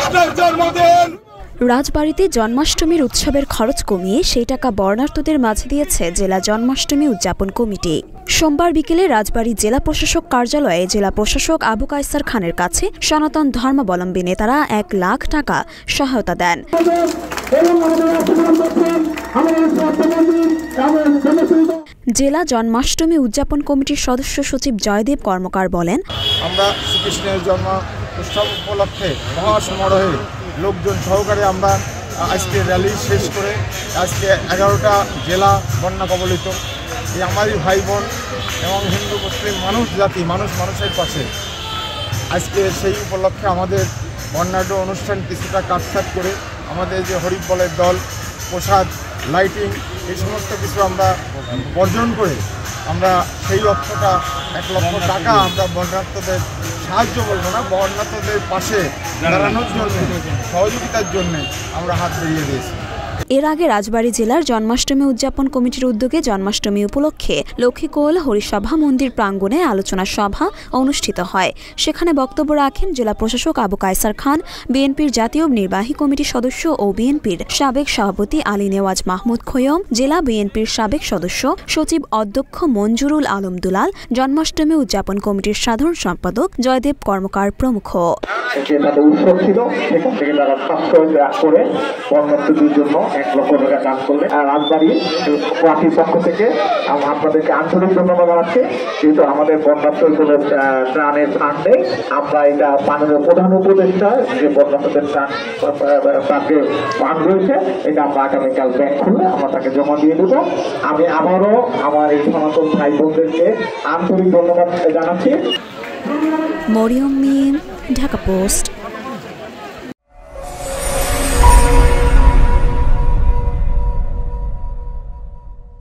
কৃষ্ণের জন্মদিন। রাজবাড়ীতে জন্মাষ্টমীর উৎসবের খরচ কমিয়ে সেই টাকা বর্ণাঢ্যদের মাঝে দিয়েছে জেলা জন্মাষ্টমী উদযাপন কমিটি। সোমবার বিকেলে রাজবাড়ী জেলা প্রশাসক কার্যালয়ে জেলা প্রশাসক আবু কায়সার খানের কাছে সনাতন ধর্মাবলম্বী নেতারা 1 লাখ টাকা সহায়তা দেন। জেলা জন্মাষ্টমী উদযাপন কমিটির সদস্য সচিব জয়দেব কর্মকার বলেন, আমরা শ্রীকৃষ্ণের জন্ম উৎসব উপলক্ষে মহাসমারোহে লোকজন সহকারে আমরা আজকে র্যালি শেষ করে আজকে 11টা জেলা বন্যা কবলিত এই আমারই ভাই বোন এবং হিন্দু মুসলিম মানুষের পাশে আজকে সেই উপলক্ষে আমাদের বর্ণাঢ্য অনুষ্ঠান কিছুটা কাটছাট করে আমাদের যে হরিবলের দল, প্রসাদ, লাইটিং এই সমস্ত কিছু আমরা বর্জন করে আমরা সেই অর্থটা 1 লক্ষ টাকা আমরা বন্যার্থদের সাহায্য বলবো না, বন্যার্থদের পাশে দাঁড়ানোর জন্য সহযোগিতার জন্য আমরা হাত বেরিয়ে দিয়েছি। এর আগে রাজবাড়ী জেলার জন্মাষ্টমী উদযাপন কমিটির উদ্যোগে জন্মাষ্টমী উপলক্ষে লক্ষ্মীকোল হরিসভা মন্দির প্রাঙ্গণে আলোচনা সভা অনুষ্ঠিত হয়। সেখানে বক্তব্য রাখেন জেলা প্রশাসক আবু কায়সার খান, বিএনপির জাতীয় নির্বাহী কমিটির সদস্য ও বিএনপির সাবেক সভাপতি আলী নেওয়াজ মাহমুদ খোয়ম, জেলা বিএনপির সাবেক সদস্য সচিব অধ্যক্ষ মঞ্জুরুল আলম দুলাল, জন্মাষ্টমী উদযাপন কমিটির সাধারণ সম্পাদক জয়দেব কর্মকার প্রমুখ। উৎসব ছিল, সেখান থেকে তারা করে বন্যার্থীদের জন্য 1 লক্ষ টাকা দান করলেন। রাজবাড়ী পার্টির পক্ষ থেকে আপনাদেরকে আন্তরিক ধন্যবাদ জানাচ্ছি। যেহেতু আমাদের বন্যার্থীর কোনো ত্রাণের ফান্ড নেই, আমরা এটা মাননীয় প্রধান উপদেষ্টা যে বন্যার্থীদের তাকে ফান্ড রয়েছে, এটা আমরা আগামীকাল ব্যাংক খুললে আমরা তাকে জমা দিয়ে দেব। আমি আবারও আমার এই সনাতন ভাই বোনদেরকে আন্তরিক ধন্যবাদ জানাচ্ছি। মরিয়ম মিম, ঢাকা পোস্ট।